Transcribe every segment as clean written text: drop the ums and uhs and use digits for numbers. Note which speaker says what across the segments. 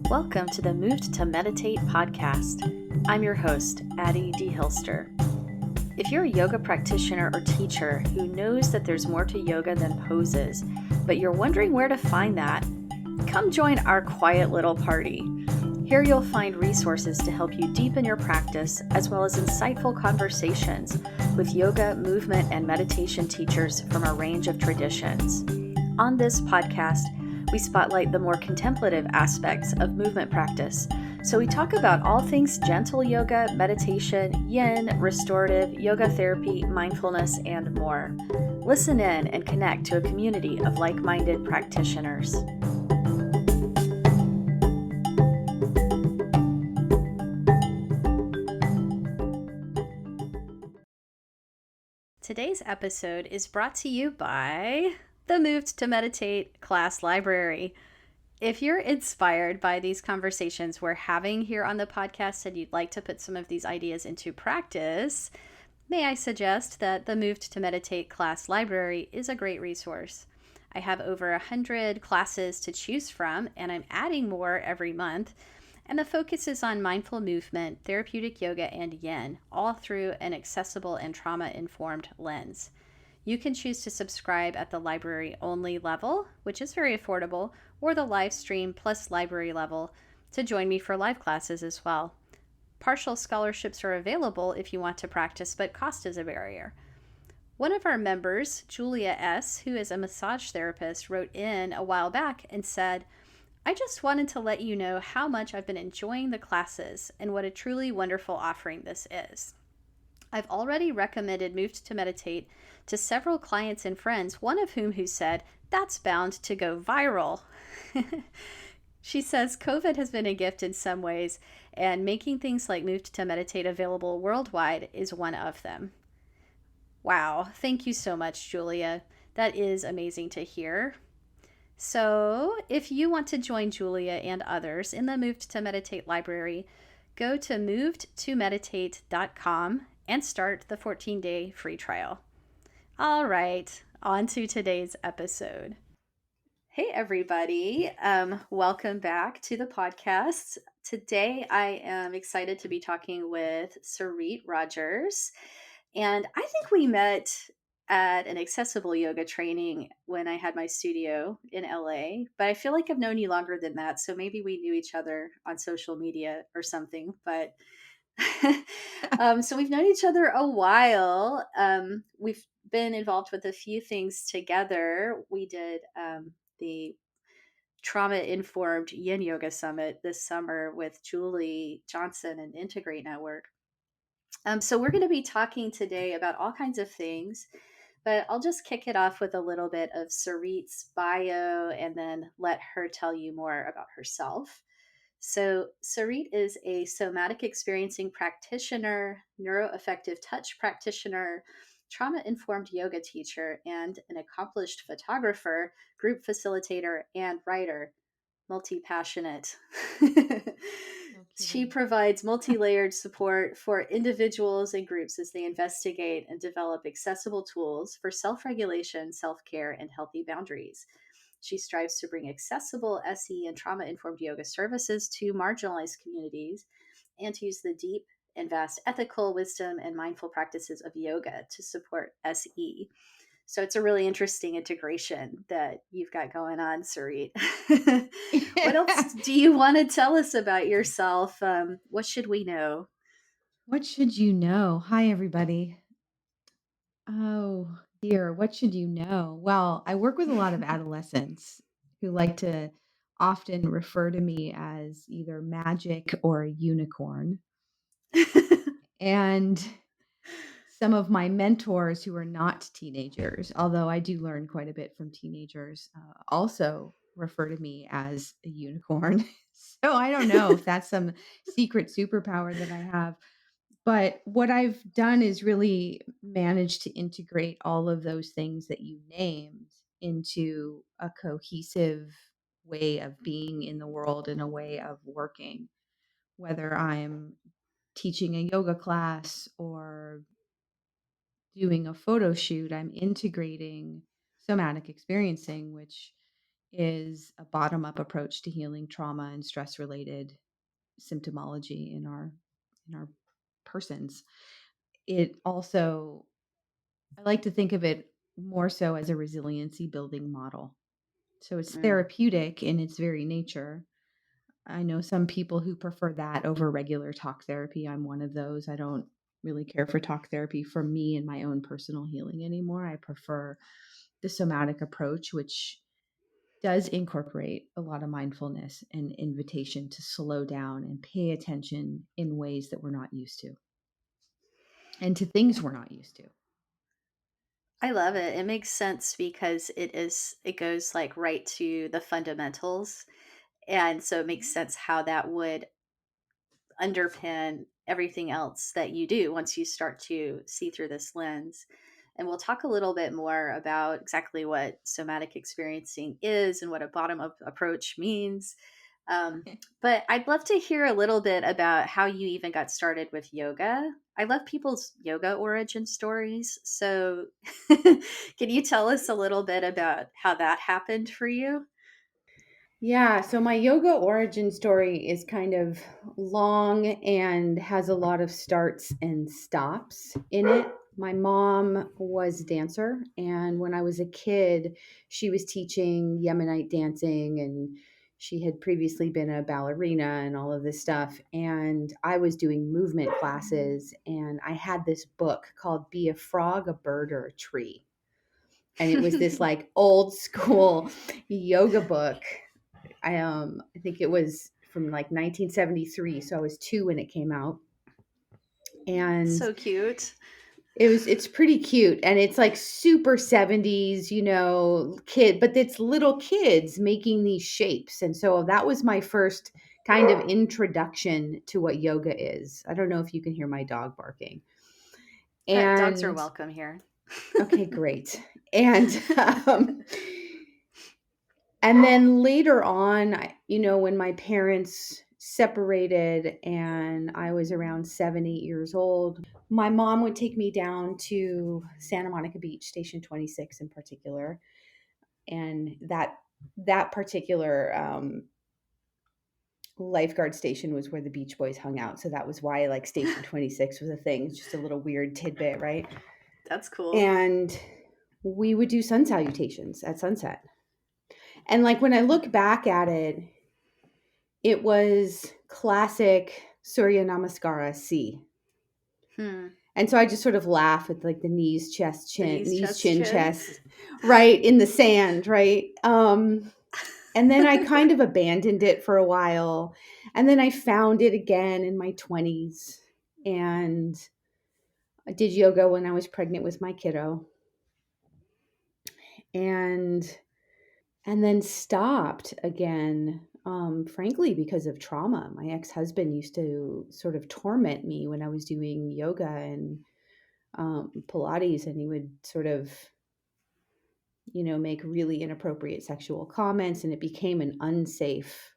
Speaker 1: Welcome to the Moved to Meditate podcast. I'm your host, Addie D. Hilster. If you're a yoga practitioner or teacher who knows that there's more to yoga than poses, but you're wondering where to find that, come join our quiet little party. Here you'll find resources to help you deepen your practice, as well as insightful conversations with yoga, movement, and meditation teachers from a range of traditions. On this podcast, we spotlight the more contemplative aspects of movement practice. So we talk about all things gentle yoga, meditation, yin, restorative, yoga therapy, mindfulness, and more. Listen in and connect to a community of like-minded practitioners. Today's episode is brought to you by the Moved to Meditate class library. If you're inspired by these conversations we're having here on the podcast and you'd like to put some of these ideas into practice, may I suggest that the Moved to Meditate class library is a great resource. I have over 100 classes to choose from, and I'm adding more every month. And the focus is on mindful movement, therapeutic yoga, and yin, all through an accessible and trauma-informed lens. You can choose to subscribe at the library-only level, which is very affordable, or the live stream plus library level to join me for live classes as well. Partial scholarships are available if you want to practice, but cost is a barrier. One of our members, Julia S., who is a massage therapist, wrote in a while back and said, I just wanted to let you know how much I've been enjoying the classes and what a truly wonderful offering this is. I've already recommended Moved to Meditate to several clients and friends, one of whom who said, that's bound to go viral. She says COVID has been a gift in some ways, and making things like Moved to Meditate available worldwide is one of them. Wow, thank you so much, Julia. That is amazing to hear. So if you want to join Julia and others in the Moved to Meditate library, go to movedtomeditate.com and start the 14-day free trial. All right, on to today's episode. Hey, everybody. Welcome back to the podcast. Today, I am excited to be talking with Sarit Rogers. And I think we met at an accessible yoga training when I had my studio in LA, but I feel like I've known you longer than that. So maybe we knew each other on social media or something, but so we've known each other a while. We've been involved with a few things together. We did the trauma-informed yin yoga summit this summer with Julie Johnson and Integrate Network. So we're going to be talking today about all kinds of things, but I'll just kick it off with a little bit of Sarit's bio and then let her tell you more about herself. So Sarit is a Somatic Experiencing Practitioner, Neuro-Affective Touch Practitioner, trauma-informed yoga teacher, and an accomplished photographer, group facilitator, and writer. Multi-passionate. She provides multi-layered support for individuals and groups as they investigate and develop accessible tools for self-regulation, self-care, and healthy boundaries. She strives to bring accessible SE and trauma-informed yoga services to marginalized communities and to use the deep and vast ethical wisdom and mindful practices of yoga to support SE. So it's a really interesting integration that you've got going on, Sarit. What else do you want to tell us about yourself? What should we know?
Speaker 2: What should you know? Hi, everybody. Oh, dear. What should you know? Well, I work with a lot of adolescents who like to often refer to me as either magic or a unicorn. And some of my mentors who are not teenagers, although I do learn quite a bit from teenagers, also refer to me as a unicorn. So I don't know if that's some secret superpower that I have. But what I've done is really managed to integrate all of those things that you named into a cohesive way of being in the world and a way of working, whether I'm teaching a yoga class or doing a photo shoot. I'm integrating somatic experiencing, which is a bottom-up approach to healing trauma and stress-related symptomology in our persons. It also, I like to think of it more so as a resiliency building model. So it's
Speaker 1: Mm.
Speaker 2: therapeutic in its very nature. I know some people who prefer that over regular talk therapy. I'm one of those. I don't really care for talk therapy for me and my own personal healing anymore. I prefer the somatic approach, which does incorporate a lot of mindfulness and invitation to slow down and pay attention in ways that we're not used to and to things we're not used to.
Speaker 1: I love it. It makes sense because it goes like right to the fundamentals. And so it makes sense how that would underpin everything else that you do once you start to see through this lens. And we'll talk a little bit more about exactly what somatic experiencing is and what a bottom up approach means. But I'd love to hear a little bit about how you even got started with yoga. I love people's yoga origin stories. So, can you tell us a little bit about how that happened for you?
Speaker 2: Yeah, so my yoga origin story is kind of long and has a lot of starts and stops in it. My mom was a dancer, and when I was a kid, she was teaching Yemenite dancing, and she had previously been a ballerina and all of this stuff. And I was doing movement classes, and I had this book called Be a Frog, a Bird, or a Tree. And it was this like old school yoga book. I think it was from like 1973, so I was 2 when it came out. And
Speaker 1: So cute.
Speaker 2: it's pretty cute, and it's like super 70s, kid, but it's little kids making these shapes. And so that was my first kind of introduction to what yoga is. I don't know if you can hear my dog barking.
Speaker 1: Dogs are
Speaker 2: And
Speaker 1: welcome here.
Speaker 2: okay, great. And and then later on, when my parents separated and I was around 7, 8 years old, my mom would take me down to Santa Monica Beach, Station 26 in particular. And that particular lifeguard station was where the Beach Boys hung out. So that was why like Station 26 was a thing. It's just a little weird tidbit, right?
Speaker 1: That's cool.
Speaker 2: And we would do sun salutations at sunset. And like when I look back at it, it was classic Surya Namaskara C.
Speaker 1: Hmm.
Speaker 2: And so I just sort of laugh at like the knees, chest,
Speaker 1: The
Speaker 2: chin,
Speaker 1: knees,
Speaker 2: knees,
Speaker 1: chest,
Speaker 2: chin,
Speaker 1: chin.
Speaker 2: chest, right in the sand, right? And then I kind of abandoned it for a while. And then I found it again in my 20s. And I did yoga when I was pregnant with my kiddo. And then stopped again, frankly, because of trauma. My ex-husband used to sort of torment me when I was doing yoga and Pilates, and he would sort of, make really inappropriate sexual comments, and it became an unsafe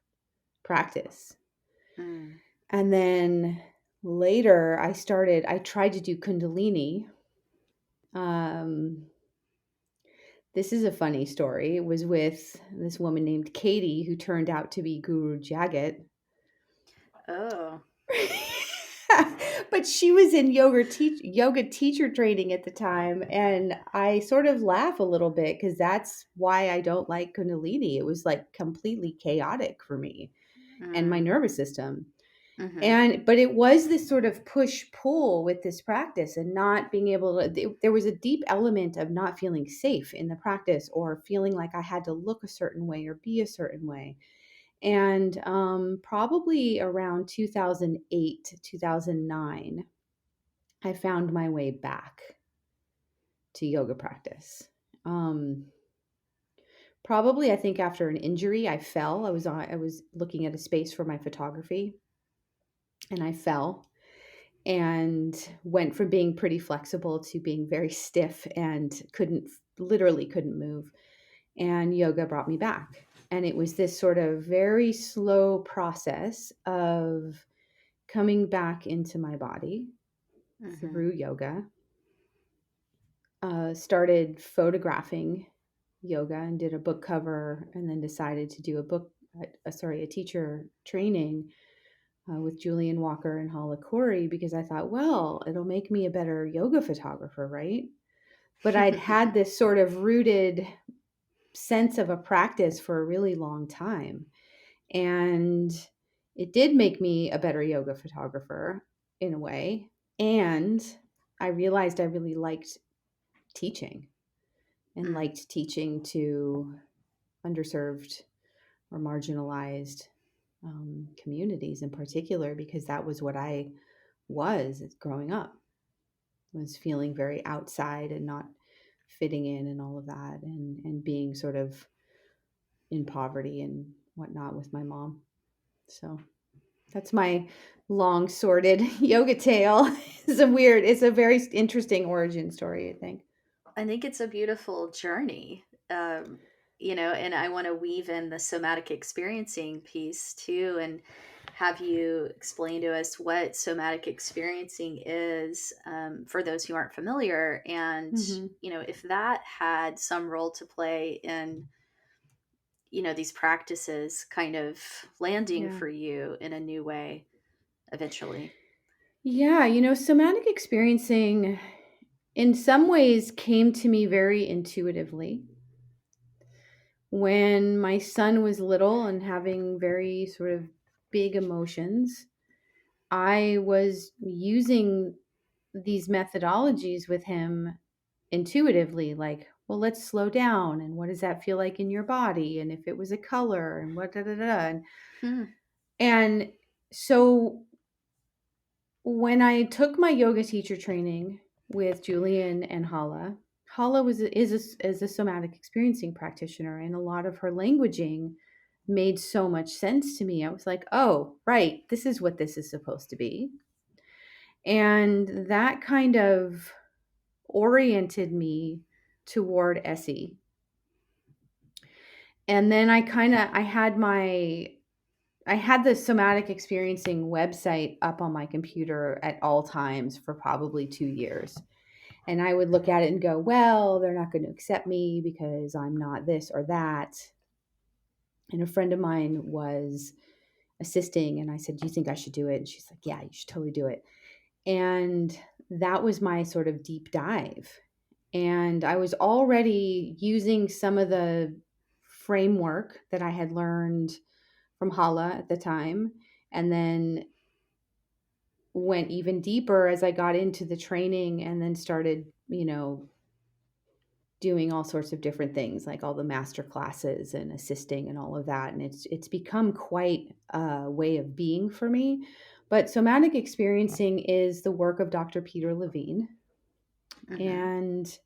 Speaker 2: practice.
Speaker 1: Hmm.
Speaker 2: And then later, I tried to do Kundalini. Um, This is a funny story. It was with this woman named Katie, who turned out to be Guru Jagat.
Speaker 1: Oh.
Speaker 2: But she was in yoga teacher training at the time, and I sort of laugh a little bit because that's why I don't like Kundalini. It was like completely chaotic for me and my
Speaker 1: Mm.
Speaker 2: nervous system.
Speaker 1: Hmm.
Speaker 2: But it was this sort of push pull with this practice and not being able to. There was a deep element of not feeling safe in the practice or feeling like I had to look a certain way or be a certain way. And probably around 2008, 2009, I found my way back to yoga practice. Um, Probably, I think after an injury, I fell. I was looking at a space for my photography, and I fell and went from being pretty flexible to being very stiff and literally couldn't move. And yoga brought me back. And it was this sort of very slow process of coming back into my body
Speaker 1: Hmm.
Speaker 2: through yoga. Started photographing yoga and did a book cover, and then decided to do a teacher training with Julian Walker and Hala Corey, because I thought, well, it'll make me a better yoga photographer, right? But I'd had this sort of rooted sense of a practice for a really long time. And it did make me a better yoga photographer in a way. And I realized I really liked teaching and
Speaker 1: Mm.
Speaker 2: liked teaching to underserved or marginalized communities in particular, because that was what I was growing up, was feeling very outside and not fitting in and all of that, and being sort of in poverty and whatnot with my mom. So that's my long sordid yoga tale. It's a very interesting origin story, I think.
Speaker 1: I think it's a beautiful journey. And I want to weave in the somatic experiencing piece too, and have you explain to us what somatic experiencing is, for those who aren't familiar, and
Speaker 2: Mm-hmm.
Speaker 1: if that had some role to play in these practices kind of landing
Speaker 2: Yeah.
Speaker 1: for you in a new way eventually.
Speaker 2: Yeah. Somatic experiencing in some ways came to me very intuitively. When my son was little and having very sort of big emotions, I was using these methodologies with him intuitively, like, well, let's slow down. And what does that feel like in your body? And if it was a color and what, da, da, da.
Speaker 1: Hmm.
Speaker 2: And so when I took my yoga teacher training with Julian and Hala is a somatic experiencing practitioner, and a lot of her languaging made so much sense to me. I was like, oh, right, this is what this is supposed to be. And that kind of oriented me toward SE. And then I had the somatic experiencing website up on my computer at all times for probably 2 years. And I would look at it and go, well, they're not going to accept me because I'm not this or that. And a friend of mine was assisting, and I said, do you think I should do it? And she's like, yeah, you should totally do it. And that was my sort of deep dive. And I was already using some of the framework that I had learned from Hala at the time, and then went even deeper as I got into the training, and then started, doing all sorts of different things, like all the master classes and assisting and all of that. And it's become quite a way of being for me. But somatic experiencing is the work of Dr. Peter Levine,
Speaker 1: Hmm.
Speaker 2: and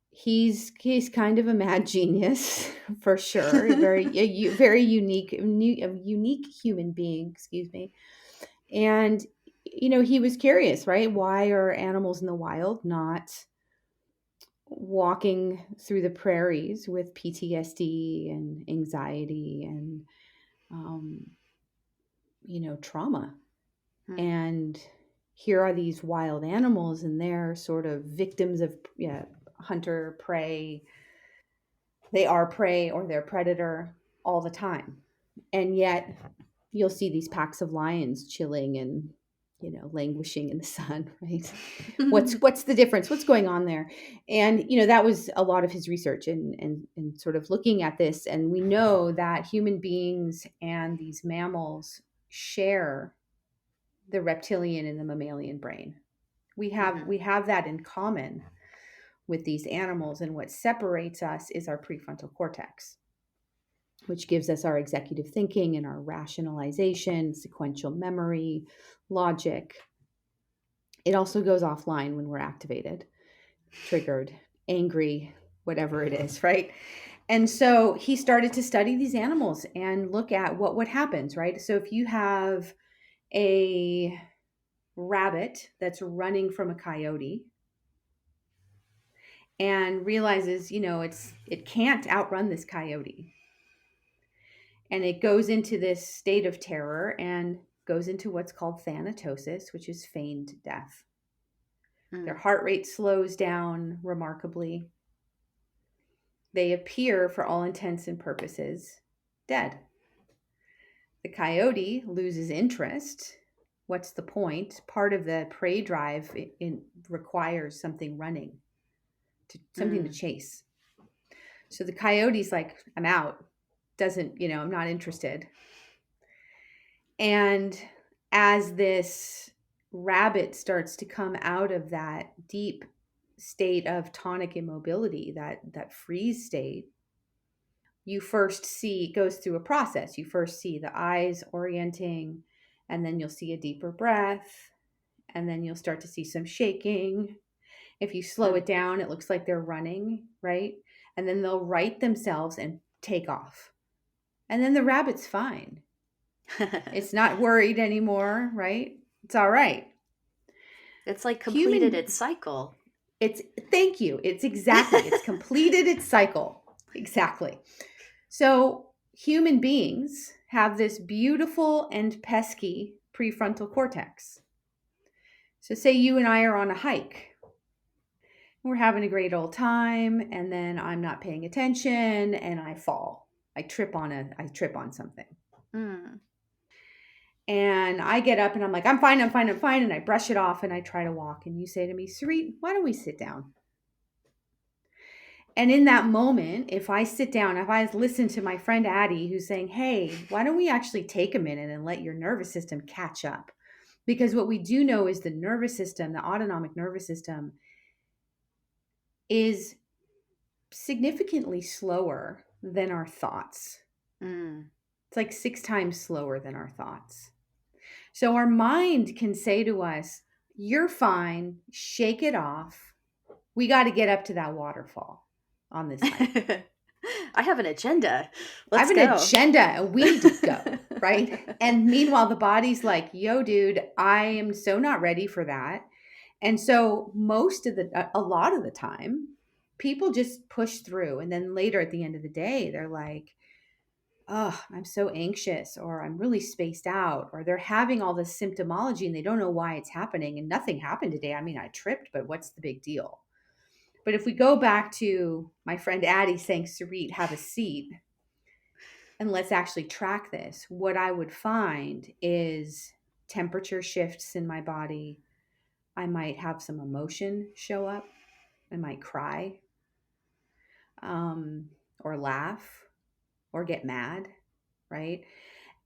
Speaker 2: he's kind of a mad genius for sure. Very unique human being, excuse me. And he was curious, right? Why are animals in the wild not walking through the prairies with PTSD and anxiety and um, trauma?
Speaker 1: Hmm.
Speaker 2: And here are these wild animals, and they're sort of victims of, yeah, hunter prey. They are prey or they're predator all the time. And yet you'll see these packs of lions chilling and, languishing in the sun, right? What's the difference? What's going on there? And, that was a lot of his research, and sort of looking at this. And we know that human beings and these mammals share the reptilian and the mammalian brain. We have
Speaker 1: Hmm.
Speaker 2: we have that in common with these animals, and what separates us is our prefrontal cortex, which gives us our executive thinking and our rationalization, sequential memory, logic. It also goes offline when we're activated, triggered, angry, whatever it is, right? And so he started to study these animals and look at what happens, right? So if you have a rabbit that's running from a coyote and realizes, it can't outrun this coyote, and it goes into this state of terror and goes into what's called thanatosis, which is feigned death. Their
Speaker 1: Hmm.
Speaker 2: heart rate slows down remarkably. they appear, for all intents and purposes, dead. The coyote loses interest. What's the point? Part of the prey drive requires something running, something to chase. So the coyote's like, I'm out. I'm not interested. And as this rabbit starts to come out of that deep state of tonic immobility, that freeze state, you first see, it goes through a process. You first see the eyes orienting, and then you'll see a deeper breath, and then you'll start to see some shaking. If you slow it down, it looks like they're running, right? And then they'll right themselves and take off. And then the rabbit's fine. It's not worried anymore, right? It's all right.
Speaker 1: It's like completed its cycle.
Speaker 2: Thank you. It's completed its cycle. Exactly. So human beings have this beautiful and pesky prefrontal cortex. So say you and I are on a hike. We're having a great old time, and then I'm not paying attention and I fall. I trip on something. And I get up and I'm like, I'm fine. And I brush it off and I try to walk. And you say to me, Sarit, why don't we sit down? And in that moment, if I sit down, if I listen to my friend Addie, who's saying, hey, why don't we actually take a minute and let your nervous system catch up? Because what we do know is the nervous system, the autonomic nervous system, is significantly slower than our thoughts. It's like 6 times slower than our thoughts. So our mind can say to us, you're fine, shake it off. We got to get up to that waterfall on this hike.
Speaker 1: I have an agenda.
Speaker 2: I have an agenda and we need to go, right? And meanwhile, the body's like, yo, dude, I am so not ready for that. And so a lot of the time, people just push through. And then later at the end of the day, they're like, oh, I'm so anxious, or I'm really spaced out, or they're having all this symptomology and they don't know why it's happening. And nothing happened today. I mean, I tripped, but what's the big deal? But if we go back to my friend Addie saying, Sarit, have a seat, and let's actually track this, what I would find is temperature shifts in my body. I might have some emotion show up. I might cry, or laugh, or get mad, right?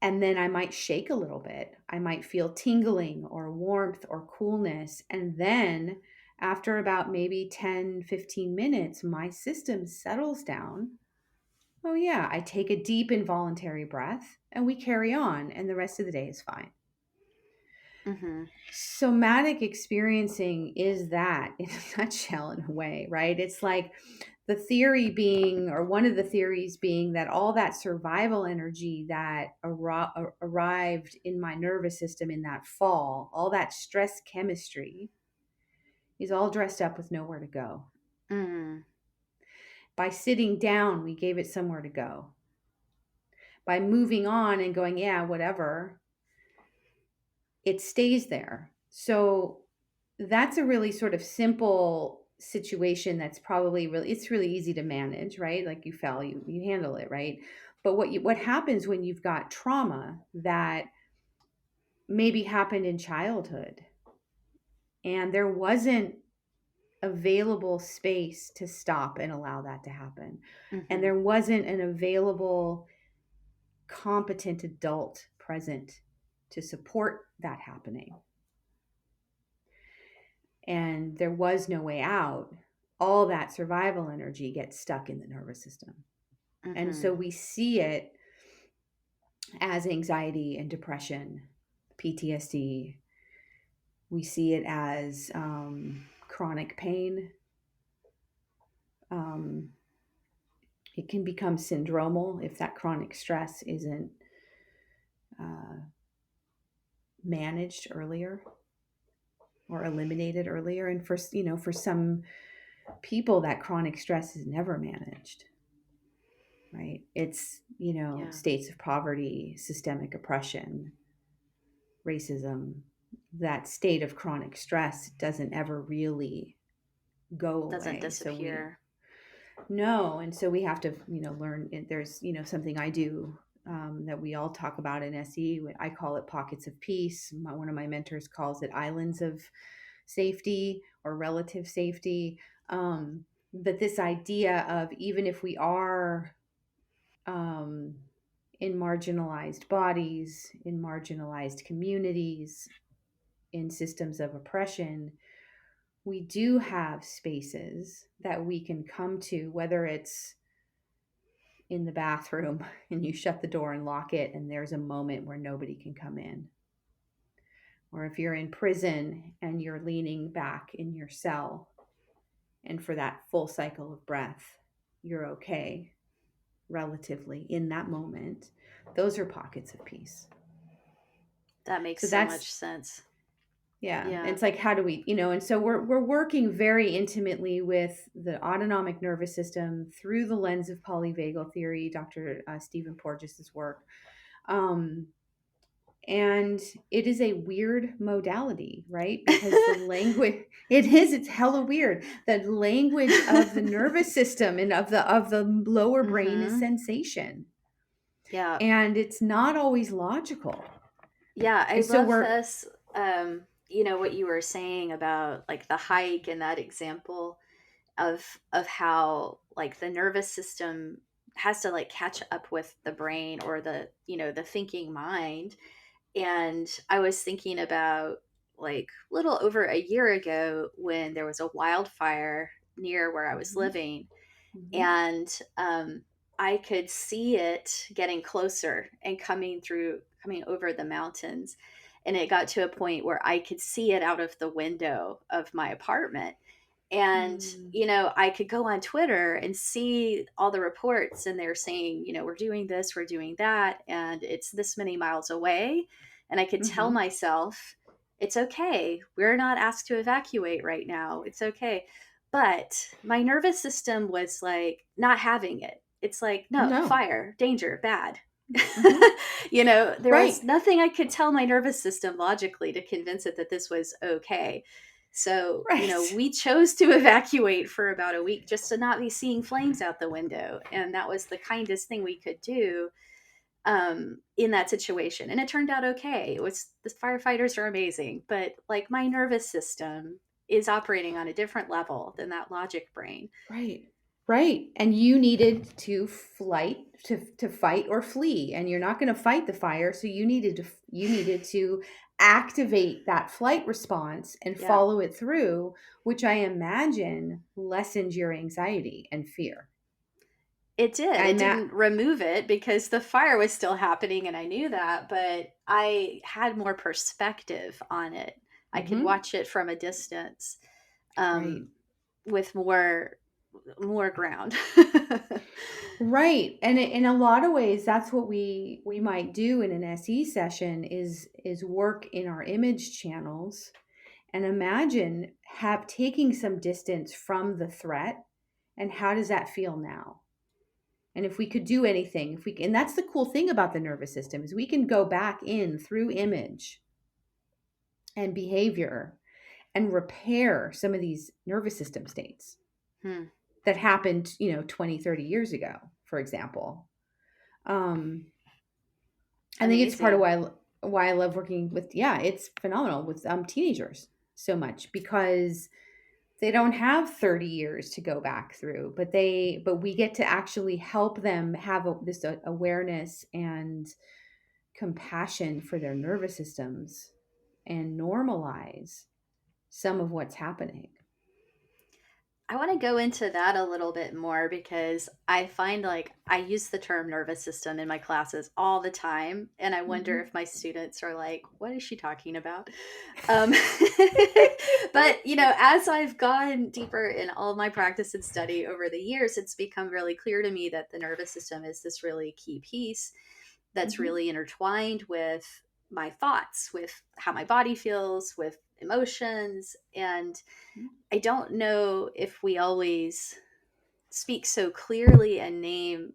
Speaker 2: And then I might shake a little bit. I might feel tingling or warmth or coolness. And then after about maybe 10, 15 minutes, my system settles down. Oh, yeah, I take a deep involuntary breath and we carry on, and the rest of the day is fine. Somatic experiencing is that in a nutshell, in a way, right? It's like the theory being, or one of the theories being, that all that survival energy that arrived in my nervous system in that fall, all that stress chemistry, is all dressed up with nowhere to go. By sitting down, we gave it somewhere to go. By moving on and going, yeah, whatever, it stays there. So that's a really sort of simple situation that's probably it's really easy to manage, right? Like you fell, you handle it, right? But what happens when you've got trauma that maybe happened in childhood and there wasn't available space to stop and allow that to happen, and there wasn't an available competent adult present to support that happening, and there was no way out, all that survival energy gets stuck in the nervous system. And so we see it as anxiety and depression, PTSD. We see it as chronic pain. It can become syndromal if that chronic stress isn't managed earlier or eliminated earlier. And for some people, that chronic stress is never managed, right? It's, states of poverty, systemic oppression, racism. That state of chronic stress doesn't ever really go away.
Speaker 1: Doesn't disappear.
Speaker 2: No, and so we have to, learn. There's, something I do that we all talk about in SE. I call it pockets of peace. One of my mentors calls it islands of safety or relative safety. But this idea of even if we are um, in marginalized bodies, in marginalized communities, in systems of oppression, we do have spaces that we can come to, whether it's in the bathroom and you shut the door and lock it, and there's a moment where nobody can come in. Or if you're in prison and you're leaning back in your cell, and for that full cycle of breath, you're okay relatively in that moment. Those are pockets of peace.
Speaker 1: That makes
Speaker 2: So
Speaker 1: so
Speaker 2: that's,
Speaker 1: much sense.
Speaker 2: yeah,
Speaker 1: Yeah.
Speaker 2: it's like, how do we, and so we're working very intimately with the autonomic nervous system through the lens of polyvagal theory, Dr. Stephen Porges's work. And it is a weird modality, right? Because the language, it's hella weird. The language of the nervous system and of the lower brain is
Speaker 1: Mm-hmm.
Speaker 2: sensation,
Speaker 1: Yeah.
Speaker 2: and it's not always logical.
Speaker 1: Yeah, I
Speaker 2: And so
Speaker 1: love
Speaker 2: we're,
Speaker 1: this. What you were saying about like the hike and that example of how like the nervous system has to like catch up with the brain or the thinking mind. And I was thinking about like little over a year ago when there was a wildfire near where I was
Speaker 2: Mhm,
Speaker 1: living,
Speaker 2: mhm,
Speaker 1: and I could see it getting closer and coming over the mountains. And it got to a point where I could see it out of the window of my apartment. And,
Speaker 2: mm,
Speaker 1: I could go on Twitter and see all the reports, and they're saying, we're doing this, we're doing that, and it's this many miles away. And I could tell
Speaker 2: mhm.
Speaker 1: myself, it's okay. We're not asked to evacuate right now. It's okay. But my nervous system was like not having it. It's like, no,
Speaker 2: No.
Speaker 1: fire, danger, bad.
Speaker 2: Mhm.
Speaker 1: There was
Speaker 2: Right.
Speaker 1: nothing I could tell my nervous system logically to convince it that this was okay. So,
Speaker 2: Right.
Speaker 1: we chose to evacuate for about a week just to not be seeing flames out the window. And that was the kindest thing we could do in that situation. And it turned out okay. It was the firefighters are amazing, but like my nervous system is operating on a different level than that logic brain.
Speaker 2: Right. Right. And you needed to fight or flee, and you're not going to fight the fire, so you needed to activate that flight response and
Speaker 1: Yeah.
Speaker 2: follow it through, which I imagine lessened your anxiety and fear.
Speaker 1: It did.
Speaker 2: I
Speaker 1: It
Speaker 2: ma-
Speaker 1: didn't remove it because the fire was still happening and I knew that, but I had more perspective on it. I could
Speaker 2: Mhm.
Speaker 1: watch it from a distance
Speaker 2: Right.
Speaker 1: um, with more ground.
Speaker 2: Right. And in a lot of ways, that's what we might do in an SE session is work in our image channels and imagine have taking some distance from the threat, and how does that feel now? And if we could do anything, if we and that's the cool thing about the nervous system is we can go back in through image and behavior and repair some of these nervous system states
Speaker 1: Hmm.
Speaker 2: that happened, 20, 30 years ago, for example. um I think it's part of
Speaker 1: Amazing.
Speaker 2: why I love working with, yeah, it's phenomenal with teenagers so much, because they don't have 30 years to go back through, but we get to actually help them have this awareness and compassion for their nervous systems and normalize some of what's happening.
Speaker 1: I want to go into that a little bit more because I find like I use the term nervous system in my classes all the time. And I wonder
Speaker 2: Mhm.
Speaker 1: if my students are like, what is she talking about? Um, but, as I've gone deeper in all of my practice and study over the years, it's become really clear to me that the nervous system is this really key piece that's
Speaker 2: Mhm.
Speaker 1: really intertwined with my thoughts, with how my body feels, with emotions. And I don't know if we always speak so clearly and name,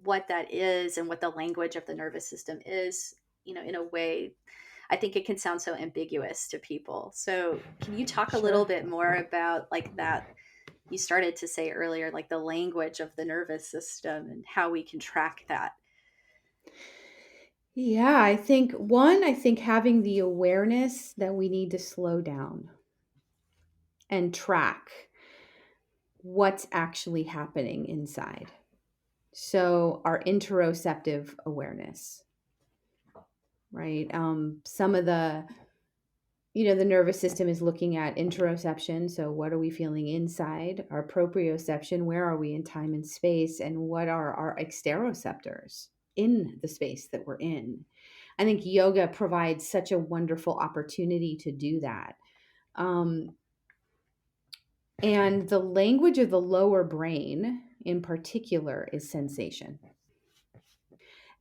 Speaker 1: what that is and what the language of the nervous system is, in a way. I think it can sound so ambiguous to people. So, can you talk a little
Speaker 2: Sure.
Speaker 1: bit more about like you started to say earlier, like the language of the nervous system and how we can track that.
Speaker 2: Yeah, I think having the awareness that we need to slow down and track what's actually happening inside. So our interoceptive awareness, right? Some of the nervous system is looking at interoception. So what are we feeling inside? Our proprioception, where are we in time and space? And what are our exteroceptors in the space that we're in? I think yoga provides such a wonderful opportunity to do that. And the language of the lower brain in particular is sensation.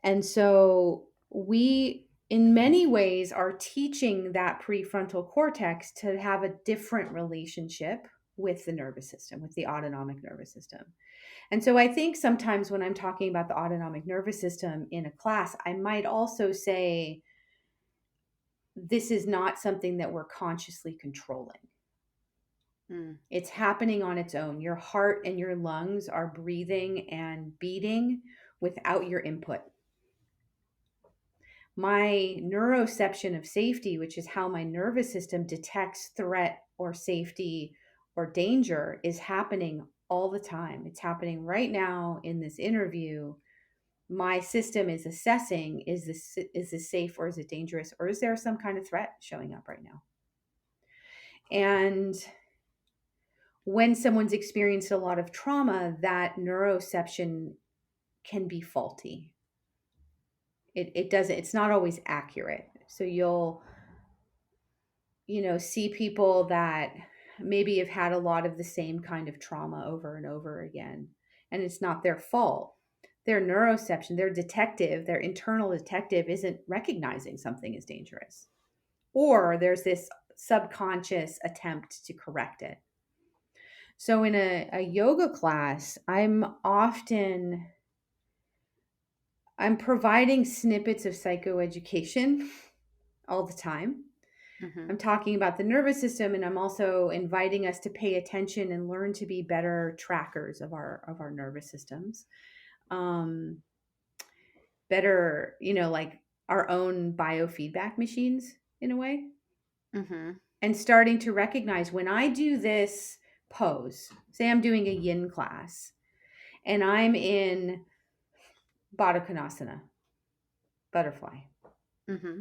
Speaker 2: And so we, in many ways, are teaching that prefrontal cortex to have a different relationship with the nervous system, with the autonomic nervous system. And so I think sometimes when I'm talking about the autonomic nervous system in a class, I might also say, this is not something that we're consciously controlling. It's happening on its own. Your heart and your lungs are breathing and beating without your input. My neuroception of safety, which is how my nervous system detects threat or safety or danger, is happening all the time. It's happening right now in this interview. My system is assessing, is this safe or is it dangerous, or is there some kind of threat showing up right now? And when someone's experienced a lot of trauma, that neuroception can be faulty. It's not always accurate. So you'll see people that maybe have had a lot of the same kind of trauma over and over again, and it's not their fault. Their neuroception, their internal detective isn't recognizing something as dangerous, or there's this subconscious attempt to correct it. So in a yoga class, I'm providing snippets of psychoeducation all the time.
Speaker 1: Mm-hmm.
Speaker 2: I'm talking about the nervous system, and I'm also inviting us to pay attention and learn to be better trackers of our nervous systems. Better, like our own biofeedback machines in a way.
Speaker 1: Mm-hmm.
Speaker 2: And starting to recognize when I do this pose, say I'm doing a yin class and I'm in Baddha Konasana, butterfly.
Speaker 1: Mm-hmm.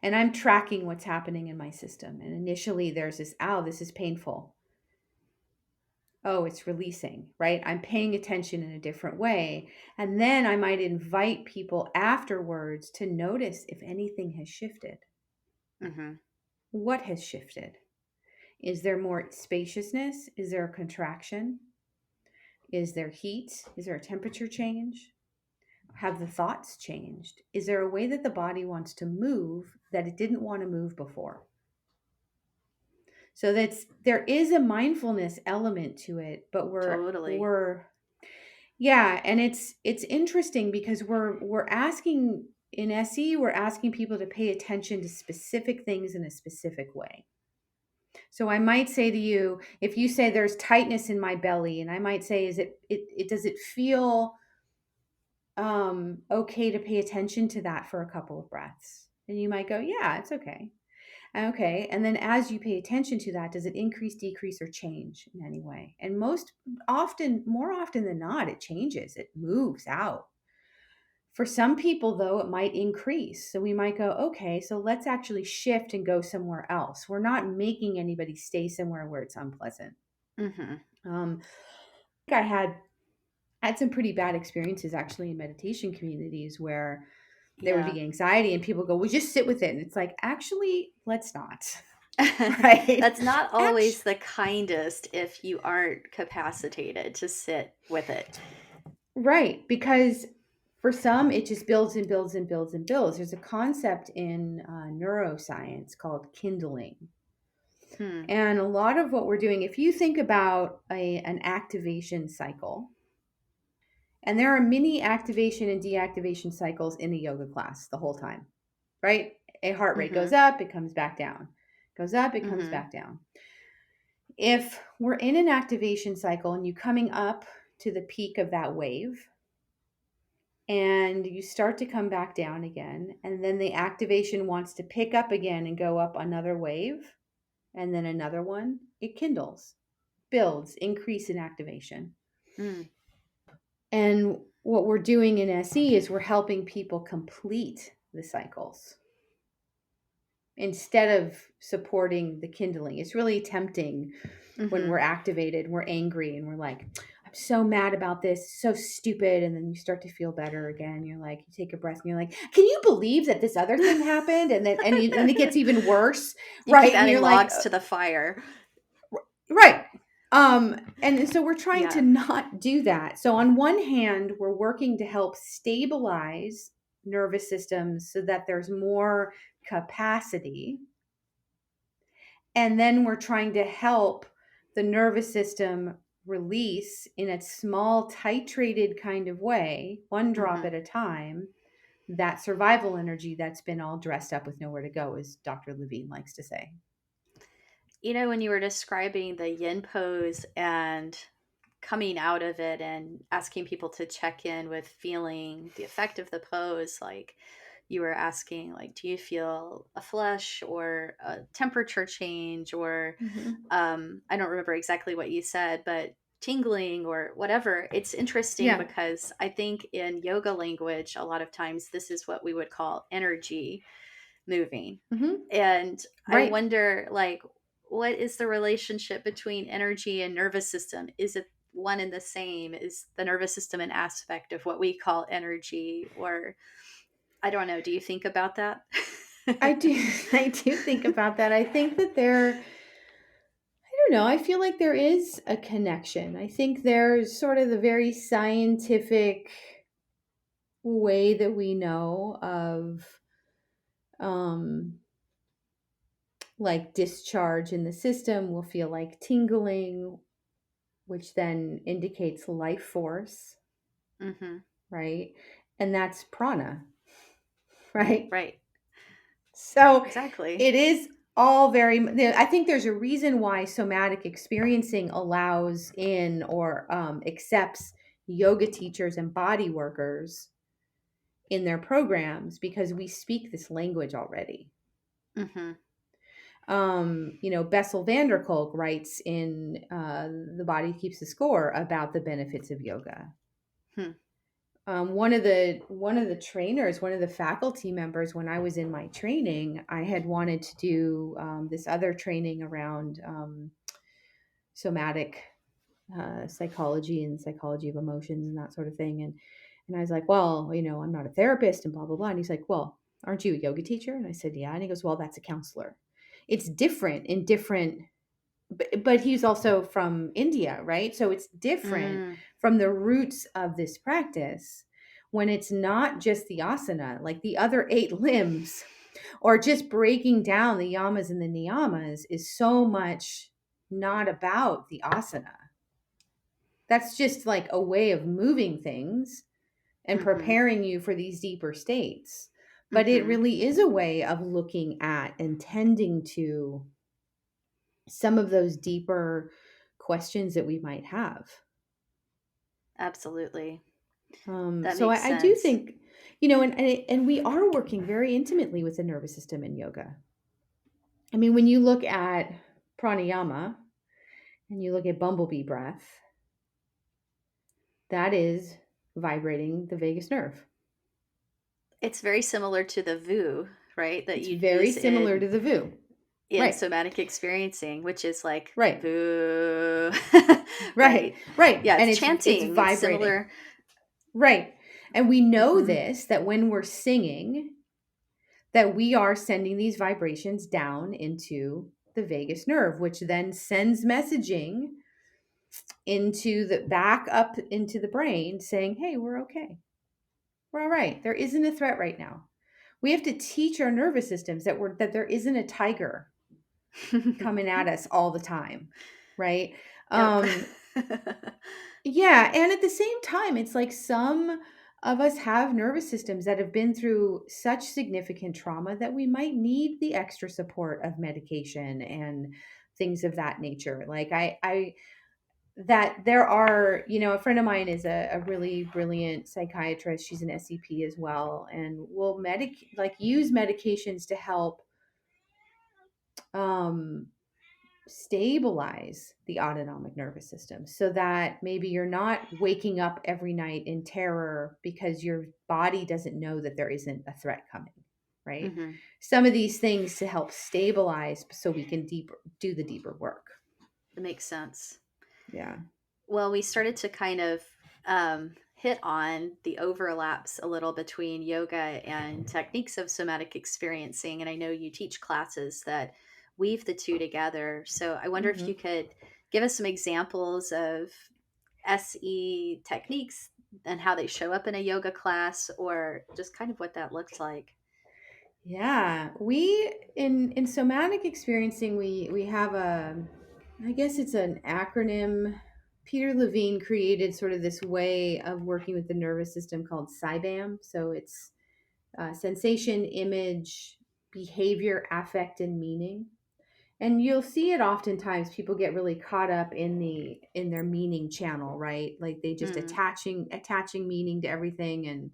Speaker 2: And I'm tracking what's happening in my system. And initially there's this, this is painful. Oh, it's releasing, right? I'm paying attention in a different way. And then I might invite people afterwards to notice if anything has shifted.
Speaker 1: Mm-hmm.
Speaker 2: What has shifted? Is there more spaciousness? Is there a contraction? Is there heat? Is there a temperature change? Have the thoughts changed? Is there a way that the body wants to move that it didn't want to move before? So there is a mindfulness element to it, but
Speaker 1: Totally.
Speaker 2: yeah, and it's interesting because we're asking in SE, we're asking people to pay attention to specific things in a specific way. So I might say to you, if you say there's tightness in my belly, and I might say, does it feel okay to pay attention to that for a couple of breaths? And you might go, yeah, it's okay. Okay. And then as you pay attention to that, does it increase, decrease, or change in any way? And more often than not, it changes, it moves out. For some people, though, it might increase. So we might go, okay, so let's actually shift and go somewhere else. We're not making anybody stay somewhere where it's unpleasant.
Speaker 1: Mm-hmm.
Speaker 2: I had some pretty bad experiences actually in meditation communities where there would
Speaker 1: Yeah.
Speaker 2: be anxiety and people go, well, just sit with it. And it's like, actually, let's not. Right?
Speaker 1: That's not always the kindest if you aren't capacitated to sit with it.
Speaker 2: Right. Because for some, it just builds and builds and builds and builds. There's a concept in neuroscience called kindling. And a lot of what we're doing, if you think about an activation cycle, and there are many activation and deactivation cycles in a yoga class the whole time, right? A heart rate
Speaker 1: Mm-hmm.
Speaker 2: goes up, it comes back down. Goes up, it comes
Speaker 1: Mm-hmm.
Speaker 2: back down. If we're in an activation cycle and you're coming up to the peak of that wave and you start to come back down again, and then the activation wants to pick up again and go up another wave and then another one, it kindles, builds, increase in activation.
Speaker 1: Mm.
Speaker 2: And what we're doing in SE is we're helping people complete the cycles instead of supporting the kindling. It's really tempting when we're activated, we're angry, and we're like, I'm so mad about this, so stupid. And then you start to feel better again. You're like, you take a breath and you're like, can you believe that this other thing happened? And then, and it gets even worse.
Speaker 1: You keep
Speaker 2: Right. And
Speaker 1: adding
Speaker 2: you're like,
Speaker 1: logs to the fire.
Speaker 2: right. And so we're trying to
Speaker 1: Yeah.
Speaker 2: not do that. So on one hand, we're working to help stabilize nervous systems so that there's more capacity. And then we're trying to help the nervous system release in a small, titrated kind of way, one drop at a time, that survival energy that's been all dressed up with nowhere to go, as Dr. Levine likes to say.
Speaker 1: You know, when you were describing the yin pose and coming out of it and asking people to check in with feeling the effect of the pose, like you were asking, like, do you feel a flush or a temperature change, or I don't remember exactly what you said, but tingling or whatever. It's interesting
Speaker 2: Yeah.
Speaker 1: because I think in yoga language, a lot of times this is what we would call energy moving. And I
Speaker 2: Right.
Speaker 1: wonder, like, what is the relationship between energy and nervous system? Is it one and the same? Is the nervous system an aspect of what we call energy? Or I don't know. Do you think about that?
Speaker 2: I do. I do think about that. I think that I don't know. I feel like there is a connection. I think there's sort of the very scientific way that we know of um like discharge in the system will feel like tingling, which then indicates life force,
Speaker 1: Mm-hmm.
Speaker 2: right? And that's prana, right?
Speaker 1: Right.
Speaker 2: So
Speaker 1: Exactly.
Speaker 2: it is all very, I think there's a reason why somatic experiencing allows in or accepts yoga teachers and body workers in their programs, because we speak this language already.
Speaker 1: Mm-hmm.
Speaker 2: Bessel van der Kolk writes in The Body Keeps the Score about the benefits of yoga.
Speaker 1: Hmm.
Speaker 2: One of the trainers, one of the faculty members, when I was in my training, I had wanted to do this other training around somatic psychology and psychology of emotions and that sort of thing. And I was like, well, I'm not a therapist and blah, blah, blah. And he's like, well, aren't you a yoga teacher? And I said, yeah. And he goes, well, that's a counselor. It's different in different, but he's also from India, right? So it's different
Speaker 1: Mm.
Speaker 2: from the roots of this practice when it's not just the asana, like the other 8 limbs, or just breaking down the yamas and the niyamas is so much not about the asana. That's just like a way of moving things and
Speaker 1: Mm-hmm.
Speaker 2: preparing you for these deeper states. But it
Speaker 1: Mm-hmm.
Speaker 2: really is a way of looking at and tending to some of those deeper questions that we might have.
Speaker 1: Absolutely. That
Speaker 2: So
Speaker 1: makes
Speaker 2: I do
Speaker 1: sense.
Speaker 2: think, and we are working very intimately with the nervous system in yoga. I mean, when you look at pranayama and you look at bumblebee breath, that is vibrating the vagus nerve.
Speaker 1: It's very similar to the VU, right? That
Speaker 2: It's
Speaker 1: you
Speaker 2: very
Speaker 1: use
Speaker 2: similar to the VU.
Speaker 1: in
Speaker 2: Right,
Speaker 1: somatic experiencing, which is like
Speaker 2: right,
Speaker 1: VU,
Speaker 2: right,
Speaker 1: right?
Speaker 2: right.
Speaker 1: Yeah,
Speaker 2: And
Speaker 1: it's
Speaker 2: it's
Speaker 1: chanting. It's
Speaker 2: vibrating.
Speaker 1: similar.
Speaker 2: Right. And we know
Speaker 1: Mm-hmm.
Speaker 2: this, that when we're singing, that we are sending these vibrations down into the vagus nerve, which then sends messaging into the back up into the brain saying, hey, we're okay. We're all right. There isn't a threat right now. We have to teach our nervous systems that there isn't a tiger coming at us all the time. Right.
Speaker 1: Yep.
Speaker 2: Yeah, and at the same time, it's like some of us have nervous systems that have been through such significant trauma that we might need the extra support of medication and things of that nature. Like that there are, a friend of mine is a really brilliant psychiatrist. She's an SCP as well, and will use medications to help um, stabilize the autonomic nervous system, so that maybe you're not waking up every night in terror because your body doesn't know that there isn't a threat coming, right?
Speaker 1: Mm-hmm.
Speaker 2: Some of these things to help stabilize so we can do the deeper work.
Speaker 1: It makes sense.
Speaker 2: Yeah.
Speaker 1: Well, we started to kind of hit on the overlaps a little between yoga and techniques of somatic experiencing. And I know you teach classes that weave the two together. So I wonder if
Speaker 2: Mm-hmm.
Speaker 1: you could give us some examples of SE techniques and how they show up in a yoga class, or just kind of what that looks like.
Speaker 2: Yeah, we in somatic experiencing, we have I guess it's an acronym. Peter Levine created sort of this way of working with the nervous system called SIBAM. So it's sensation, image, behavior, affect, and meaning. And you'll see it oftentimes. People get really caught up in their meaning channel, right? Like they just
Speaker 1: Mm,
Speaker 2: attaching meaning to everything, and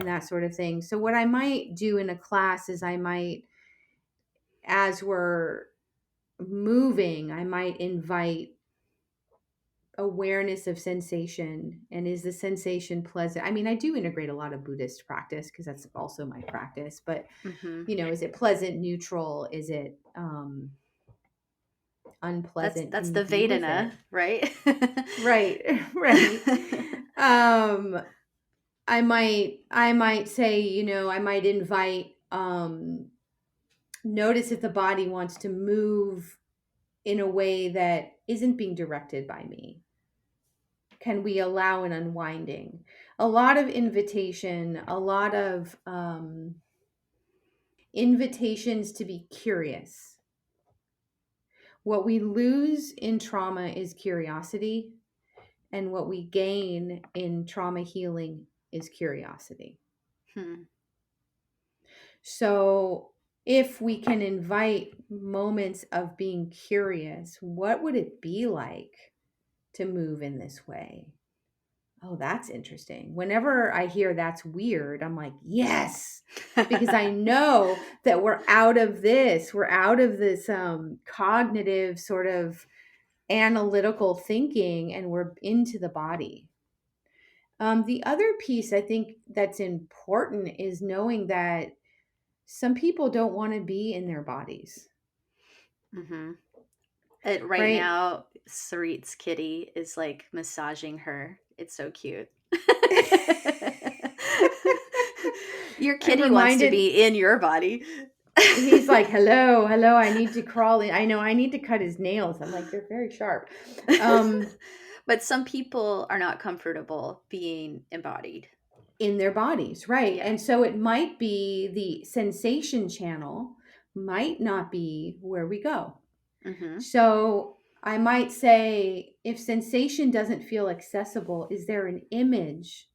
Speaker 2: that sort of thing. So what I might do in a class is I might, as we're moving, I might invite awareness of sensation. And is the sensation pleasant? I mean, I do integrate a lot of Buddhist practice because that's also my practice, but
Speaker 1: hmm
Speaker 2: is it pleasant, neutral? Is it unpleasant?
Speaker 1: that's
Speaker 2: Can you
Speaker 1: the
Speaker 2: be with
Speaker 1: Vedana,
Speaker 2: it?
Speaker 1: right?
Speaker 2: Right, right. um I might say, I might invite notice if the body wants to move in a way that isn't being directed by me. Can we allow an unwinding? A lot of invitation, a lot of invitations to be curious. What we lose in trauma is curiosity, and what we gain in trauma healing is curiosity.
Speaker 1: Hmm.
Speaker 2: So, if we can invite moments of being curious, what would it be like to move in this way? Oh, that's interesting. Whenever I hear that's weird, I'm like, yes, because I know that we're out of this cognitive sort of analytical thinking, and we're into the body. The other piece I think that's important is knowing that some people don't want to be in their bodies,
Speaker 1: hmm Right
Speaker 2: right?
Speaker 1: now, Sarit's kitty is like massaging her. It's so cute. Your
Speaker 2: I'm
Speaker 1: kitty wants to
Speaker 2: reminded,
Speaker 1: be in your body.
Speaker 2: he's like, hello, hello, I need to crawl in. I know I need to cut his nails. I'm like, they're very sharp. Um,
Speaker 1: But some people are not comfortable being embodied.
Speaker 2: in their bodies, right?
Speaker 1: Yeah.
Speaker 2: And so it might be the sensation channel might not be where we go.
Speaker 1: hmm
Speaker 2: So I might say, if sensation doesn't feel accessible, is there an image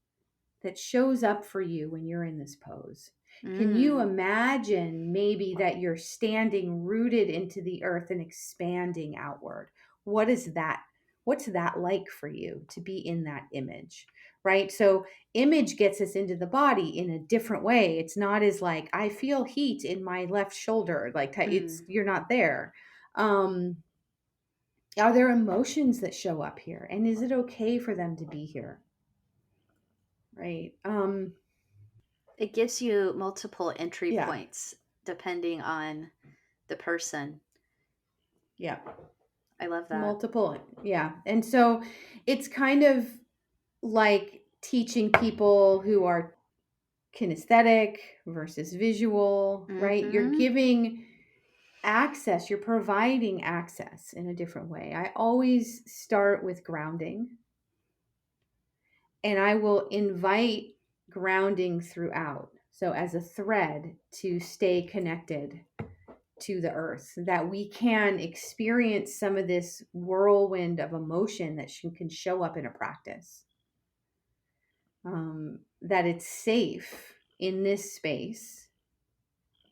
Speaker 2: that shows up for you when you're in this pose? Can you
Speaker 1: Mm.
Speaker 2: imagine maybe that you're standing rooted into the earth and expanding outward? What is that? What's that like for you to be in that image? Right? So image gets us into the body in a different way. It's not as like, I feel heat in my left shoulder. Like it's,
Speaker 1: Mm.
Speaker 2: you're not there. Um, are there emotions that show up here? And is it okay for them to be here? Right.
Speaker 1: It gives you multiple entry
Speaker 2: Yeah.
Speaker 1: points depending on the person.
Speaker 2: Yeah.
Speaker 1: I love that.
Speaker 2: Multiple. Yeah. And so it's kind of like teaching people who are kinesthetic versus visual, right? You're
Speaker 1: hmm
Speaker 2: giving access, you're providing access in a different way. I always start with grounding, and I will invite grounding throughout. So, as a thread to stay connected to the earth, that we can experience some of this whirlwind of emotion that can show up in a practice. That it's safe in this space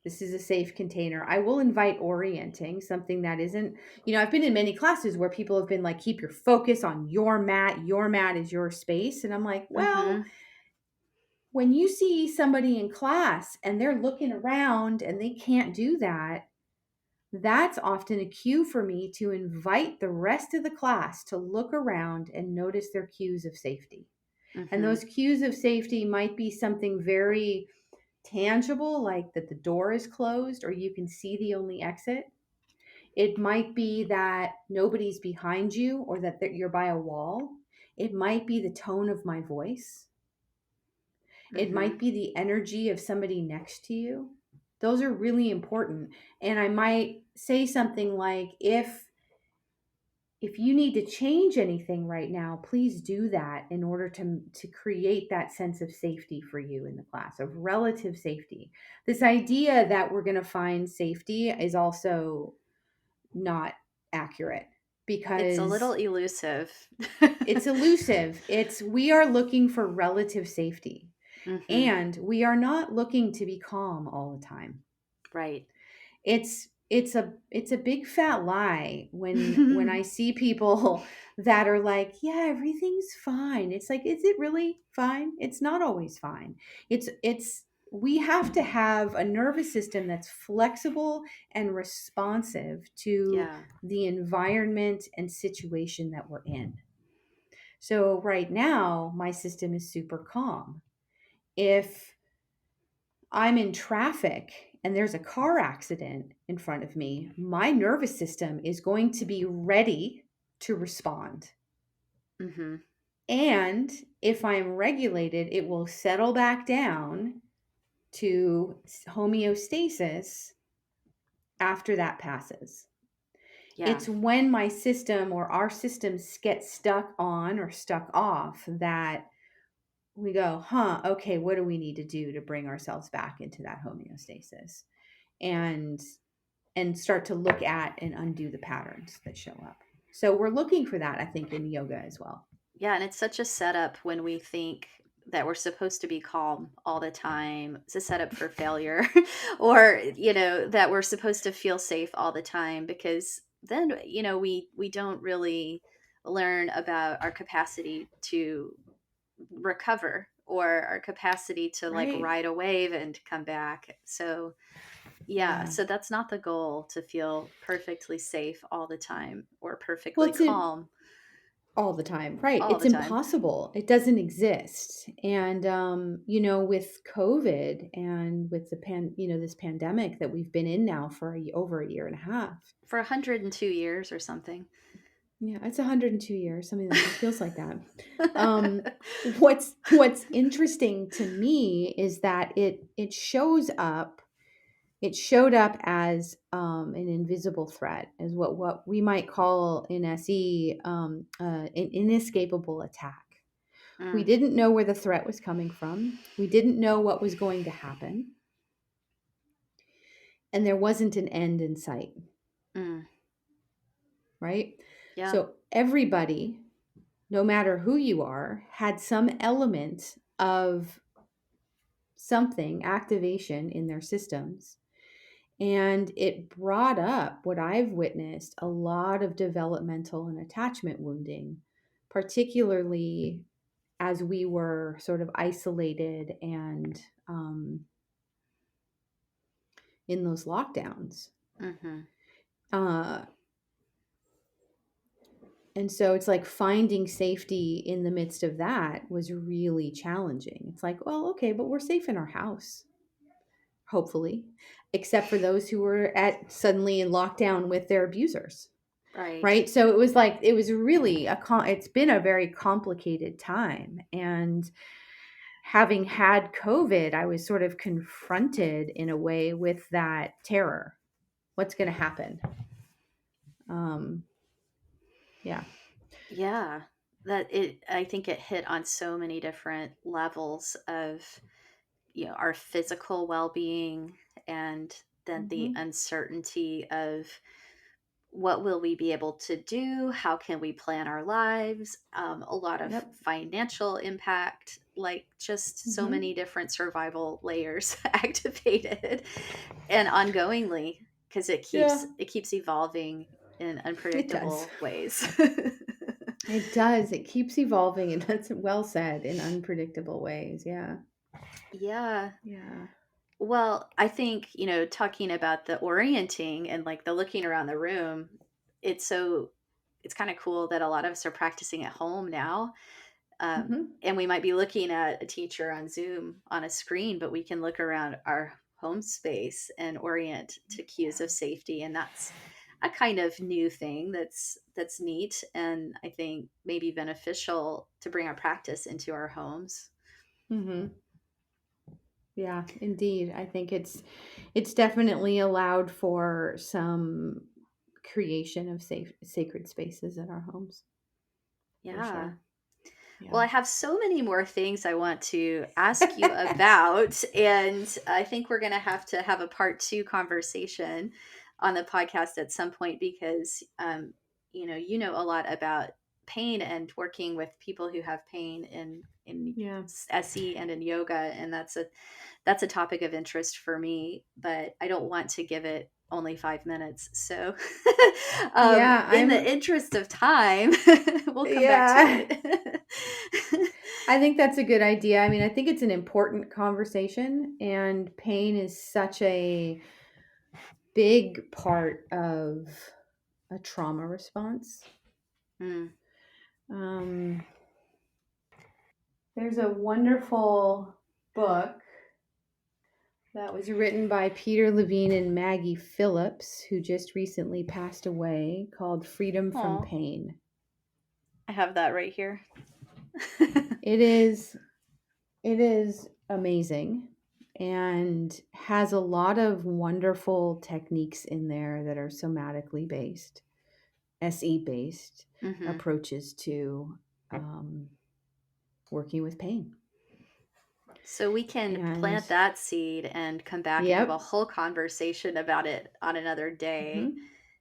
Speaker 2: This is a safe container. I will invite orienting, something that isn't, I've been in many classes where people have been like, keep your focus on your mat. Your mat is your space. And I'm like, well,
Speaker 1: Mm-hmm.
Speaker 2: when you see somebody in class and they're looking around and they can't do that, that's often a cue for me to invite the rest of the class to look around and notice their cues of safety. And
Speaker 1: Mm-hmm.
Speaker 2: those cues of safety might be something very tangible, like that the door is closed or you can see the only exit. It might be that nobody's behind you or that you're by a wall. It might be the tone of my voice. It
Speaker 1: Mm-hmm.
Speaker 2: might be the energy of somebody next to you. Those are really important. And I might say something like, if you need to change anything right now, please do that in order to create that sense of safety for you in the class, of relative safety. This idea that we're going to find safety is also not accurate,
Speaker 1: It's a little
Speaker 2: because
Speaker 1: elusive.
Speaker 2: it's elusive. We are looking for relative safety,
Speaker 1: Mm-hmm.
Speaker 2: and we are not looking to be calm all the time.
Speaker 1: Right.
Speaker 2: It's a big fat lie when I see people that are like, yeah, everything's fine. It's like, is it really fine? It's not always fine. It's we have to have a nervous system that's flexible and responsive to
Speaker 1: Yeah.
Speaker 2: the environment and situation that we're in. So right now, my system is super calm. If I'm in traffic and there's a car accident in front of me, my nervous system is going to be ready to respond.
Speaker 1: Mm-hmm.
Speaker 2: And if I'm regulated, it will settle back down to homeostasis after that passes.
Speaker 1: Yeah.
Speaker 2: It's when my system or our systems get stuck on or stuck off that we go, okay, what do we need to do to bring ourselves back into that homeostasis? And start to look at and undo the patterns that show up. So we're looking for that, I think, in yoga as well.
Speaker 1: Yeah, and it's such a setup when we think that we're supposed to be calm all the time. It's a setup for failure or, that we're supposed to feel safe all the time because then, we don't really learn about our capacity to recover or our capacity to like
Speaker 2: Right.
Speaker 1: ride a wave and come back. So, yeah,
Speaker 2: Yeah.
Speaker 1: so that's not the goal to feel perfectly safe all the time or
Speaker 2: Well,
Speaker 1: perfectly
Speaker 2: it's it
Speaker 1: calm
Speaker 2: all the time. Right.
Speaker 1: all
Speaker 2: It's
Speaker 1: the time.
Speaker 2: impossible. It doesn't exist. And with COVID and with this pandemic that we've been in now for over a year and a half.
Speaker 1: For 102 years or something.
Speaker 2: Yeah, it's 102 years, something like it feels like that. What's interesting to me is that it shows up. It showed up as an invisible threat, as what we might call in SE an inescapable attack. We
Speaker 1: Mm,
Speaker 2: didn't know where the threat was coming from. We didn't know what was going to happen, and there wasn't an end in sight.
Speaker 1: mm,
Speaker 2: Right?
Speaker 1: yeah.
Speaker 2: So everybody, no matter who you are, had some element of something activation in their systems. And it brought up what I've witnessed, a lot of developmental and attachment wounding, particularly as we were sort of isolated and in those lockdowns.
Speaker 1: Mm-hmm.
Speaker 2: Uh, and so it's like finding safety in the midst of that was really challenging. It's like, well, okay, but we're safe in our house, hopefully, except for those who were suddenly in lockdown with their abusers.
Speaker 1: Right.
Speaker 2: Right. So it was really it's been a very complicated time. And having had COVID, I was sort of confronted in a way with that terror. What's going to happen? Um, yeah.
Speaker 1: Yeah. I think it hit on so many different levels of, our physical well being and then the
Speaker 2: Hmm.
Speaker 1: uncertainty of what will we be able to do? How can we plan our lives? A lot of
Speaker 2: Yep.
Speaker 1: financial impact, like just so
Speaker 2: Hmm.
Speaker 1: many different survival layers activated and ongoingly, because
Speaker 2: Yeah,
Speaker 1: it keeps evolving in
Speaker 2: it does.
Speaker 1: unpredictable ways.
Speaker 2: It does. It keeps evolving, and that's well said, in unpredictable ways. Yeah.
Speaker 1: Yeah.
Speaker 2: Yeah.
Speaker 1: Well, I think, talking about the orienting and like the looking around the room, it's so, it's kind of cool that a lot of us are practicing at home now.
Speaker 2: Hmm.
Speaker 1: And we might be looking at a teacher on Zoom on a screen, but we can look around our home space and orient to cues of safety. And that's a kind of new thing that's neat, and I think maybe beneficial to bring our practice into our homes.
Speaker 2: Hmm. Yeah, indeed. I think it's definitely allowed for some creation of safe sacred spaces in our homes, for
Speaker 1: Yeah.
Speaker 2: sure.
Speaker 1: Well,
Speaker 2: Yeah.
Speaker 1: I have so many more things I want to ask you about, and I think we're going to have a part two conversation on the podcast at some point because, you know a lot about pain and working with people who have pain in
Speaker 2: Yeah.
Speaker 1: SE and in yoga, and that's a topic of interest for me. But I don't want to give it only 5 minutes, so
Speaker 2: Yeah,
Speaker 1: in the
Speaker 2: I'm
Speaker 1: interest of time, we'll come back to
Speaker 2: yeah.
Speaker 1: it.
Speaker 2: I think that's a good idea. I mean, I think it's an important conversation, and pain is such a big part of a trauma response.
Speaker 1: Mm.
Speaker 2: Um, there's a wonderful book that was written by Peter Levine and Maggie Phillips, who just recently passed away, called Freedom from
Speaker 1: Aw,
Speaker 2: Pain.
Speaker 1: I have that right here.
Speaker 2: It is it is amazing and has a lot of wonderful techniques in there that are somatically based, SE based
Speaker 1: Hmm.
Speaker 2: approaches to um, working with pain.
Speaker 1: So we can
Speaker 2: And
Speaker 1: plant that seed and come back and have a
Speaker 2: yep.
Speaker 1: whole conversation about it on another day,
Speaker 2: Hmm.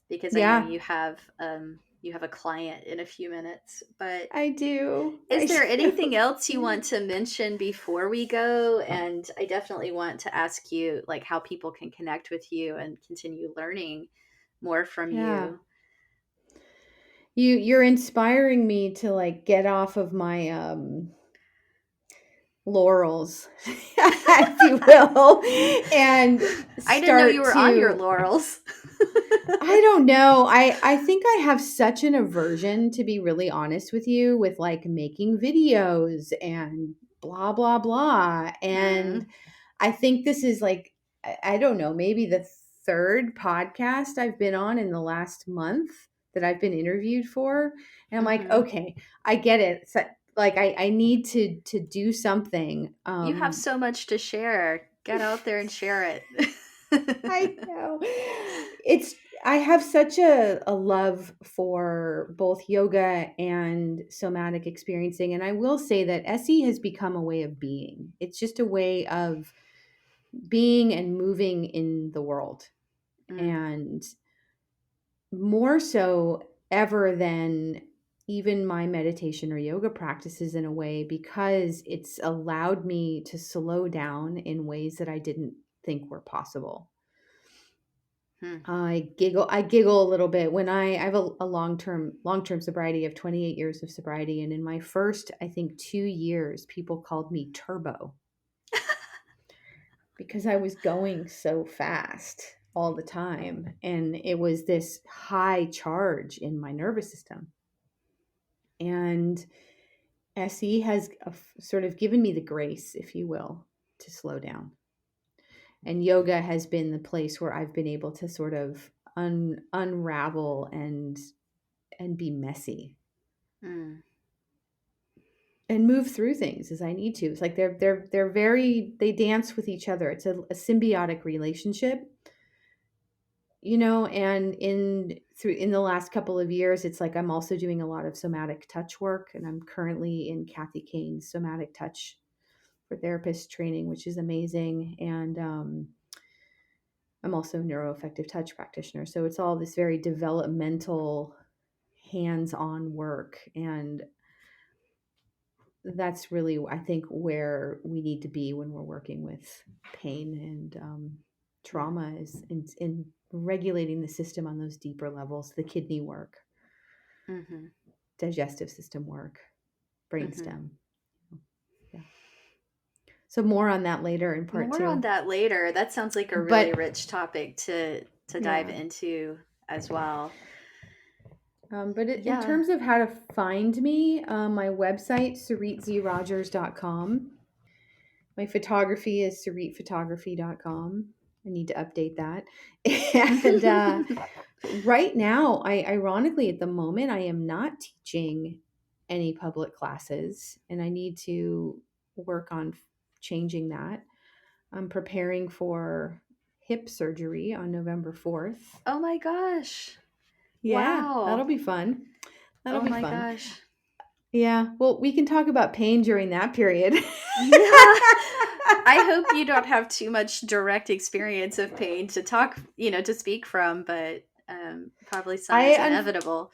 Speaker 1: because I know
Speaker 2: Yeah,
Speaker 1: you have a client in a few minutes. But
Speaker 2: I do.
Speaker 1: is
Speaker 2: I
Speaker 1: there anything
Speaker 2: do.
Speaker 1: else you want to mention before we go? And I definitely want to ask you like how people can connect with you and continue learning more from
Speaker 2: Yeah.
Speaker 1: you.
Speaker 2: You're inspiring me to like get off of my laurels, if you will, and
Speaker 1: I didn't know you
Speaker 2: start
Speaker 1: were on your
Speaker 2: to
Speaker 1: laurels.
Speaker 2: I don't know. I think I have such an aversion, to be really honest with you, with like making videos and blah blah blah. And
Speaker 1: Mm,
Speaker 2: I think this is like I don't know, maybe the third podcast I've been on in the last month that I've been interviewed for. And I'm like,
Speaker 1: hmm.
Speaker 2: okay, I get it. So, like I need to do something.
Speaker 1: You have so much to share. Get out there and share it.
Speaker 2: I know. It's I have such a love for both yoga and somatic experiencing. And I will say that SE has become a way of being. It's just a way of being and moving in the world.
Speaker 1: Mm,
Speaker 2: And more so ever than even my meditation or yoga practices, in a way, because it's allowed me to slow down in ways that I didn't think were possible.
Speaker 1: hmm.
Speaker 2: I giggle a little bit when I have a long-term sobriety of 28 years of sobriety. And in my first, I think, 2 years, people called me turbo because I was going so fast all the time. And it was this high charge in my nervous system. And SE has sort of given me the grace, if you will, to slow down. And yoga has been the place where I've been able to sort of unravel and be messy
Speaker 1: Mm,
Speaker 2: and move through things as I need to. It's like they're very they dance with each other. It's a symbiotic relationship, and in the last couple of years, it's like I'm also doing a lot of somatic touch work, and I'm currently in Kathy Kane's somatic touch for therapist training, which is amazing. And I'm also a Neuro-Affective Touch Practitioner. So it's all this very developmental, hands-on work. And that's really, I think, where we need to be when we're working with pain and trauma, is in regulating the system on those deeper levels, the kidney work,
Speaker 1: Mm-hmm.
Speaker 2: digestive system work,
Speaker 1: Mm-hmm.
Speaker 2: brainstem. Yeah. So more on that later in part
Speaker 1: More on
Speaker 2: 2.
Speaker 1: that later. That sounds like a really
Speaker 2: But
Speaker 1: rich topic to dive
Speaker 2: yeah.
Speaker 1: into as well.
Speaker 2: In terms of how to find me, my website, saritzrogers.com. My photography is saritphotography.com. I need to update that. And right now, ironically, at the moment, I am not teaching any public classes, and I need to work on changing that. I'm preparing for hip surgery on November 4th.
Speaker 1: Oh my gosh.
Speaker 2: Yeah, that'll
Speaker 1: Wow.
Speaker 2: be fun. That'll
Speaker 1: Oh
Speaker 2: be
Speaker 1: my
Speaker 2: fun.
Speaker 1: gosh.
Speaker 2: Yeah, well, we can talk about pain during that period.
Speaker 1: Yeah. I hope you don't have too much direct experience of pain to talk, to speak from, but probably some is inevitable.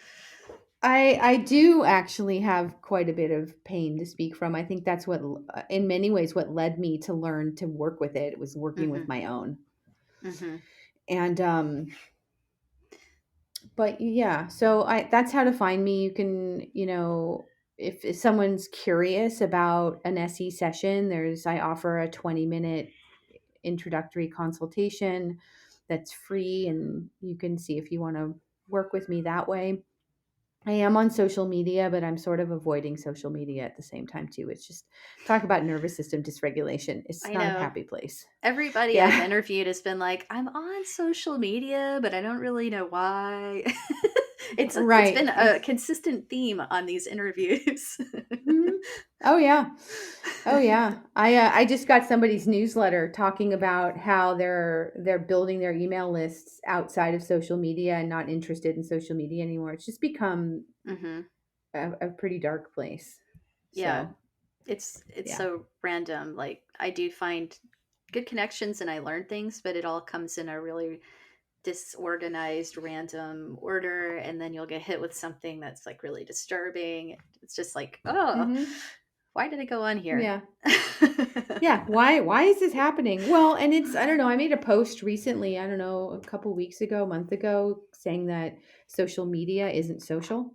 Speaker 2: I do actually have quite a bit of pain to speak from. I think that's what, in many ways, what led me to learn to work with it. It was working with my own.
Speaker 1: Mm-hmm.
Speaker 2: And but yeah, so that's how to find me. You can, if someone's curious about an SE session, I offer a 20-minute introductory consultation that's free, and you can see if you want to work with me that way. I am on social media, but I'm sort of avoiding social media at the same time too. It's just talk about nervous system dysregulation. It's
Speaker 1: I
Speaker 2: not a
Speaker 1: know.
Speaker 2: happy place.
Speaker 1: Everybody I've
Speaker 2: Yeah.
Speaker 1: interviewed has been like, I'm on social media, but I don't really know why. It's
Speaker 2: Right.
Speaker 1: been a consistent theme on these interviews.
Speaker 2: Mhm. Oh yeah. Oh yeah. I just got somebody's newsletter talking about how they're building their email lists outside of social media and not interested in social media anymore. It's just become
Speaker 1: Mm-hmm.
Speaker 2: a pretty dark place.
Speaker 1: Yeah.
Speaker 2: So
Speaker 1: It's
Speaker 2: yeah.
Speaker 1: so random. Like, I do find good connections and I learn things, but it all comes in a really disorganized random order, and then you'll get hit with something that's like really disturbing. It's just like, oh,
Speaker 2: Mm-hmm.
Speaker 1: why did it go on here?
Speaker 2: Yeah. Yeah. Why is this happening? Well, and I don't know, I made a post recently, I don't know, a couple weeks ago, a month ago, saying that social media isn't social,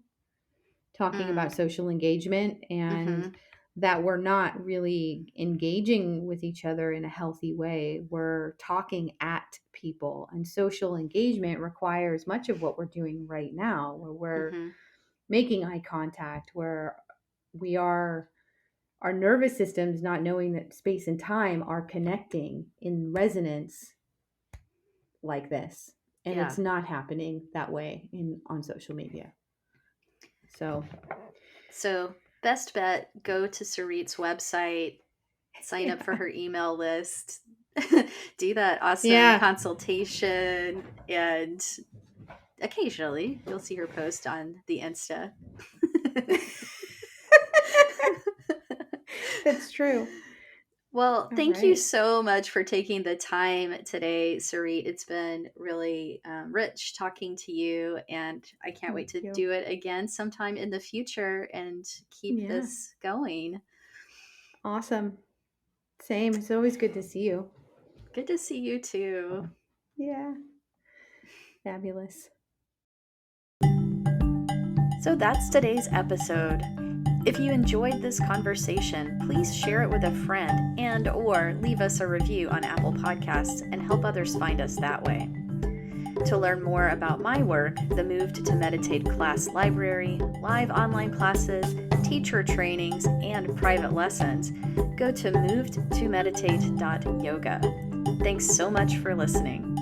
Speaker 2: talking
Speaker 1: Mm,
Speaker 2: about social engagement, and
Speaker 1: mm-hmm.
Speaker 2: that we're not really engaging with each other in a healthy way. We're talking at people, and social engagement requires much of what we're doing right now, where we're
Speaker 1: Mm-hmm.
Speaker 2: making eye contact, where we are, our nervous systems, not knowing that space and time are connecting in resonance like this. And
Speaker 1: Yeah.
Speaker 2: it's not happening that way on social media.
Speaker 1: So best bet, go to Sarit's website, sign up for
Speaker 2: Yeah.
Speaker 1: her email list, do that awesome
Speaker 2: Yeah.
Speaker 1: consultation, and occasionally you'll see her post on the Insta.
Speaker 2: That's true.
Speaker 1: Well,
Speaker 2: All
Speaker 1: thank you
Speaker 2: right.
Speaker 1: so much for taking the time today, Sarit. It's been really rich talking to you, and I can't wait
Speaker 2: Thank
Speaker 1: to
Speaker 2: you.
Speaker 1: do it again sometime in the future and keep
Speaker 2: Yeah.
Speaker 1: this going.
Speaker 2: Awesome. Same. It's always good to see you.
Speaker 1: Good to see you too.
Speaker 2: Yeah. Fabulous.
Speaker 1: So that's today's episode. If you enjoyed this conversation, please share it with a friend and or leave us a review on Apple Podcasts and help others find us that way. To learn more about my work, the Moved to Meditate class library, live online classes, teacher trainings, and private lessons, go to movedtomeditate.yoga. Thanks so much for listening.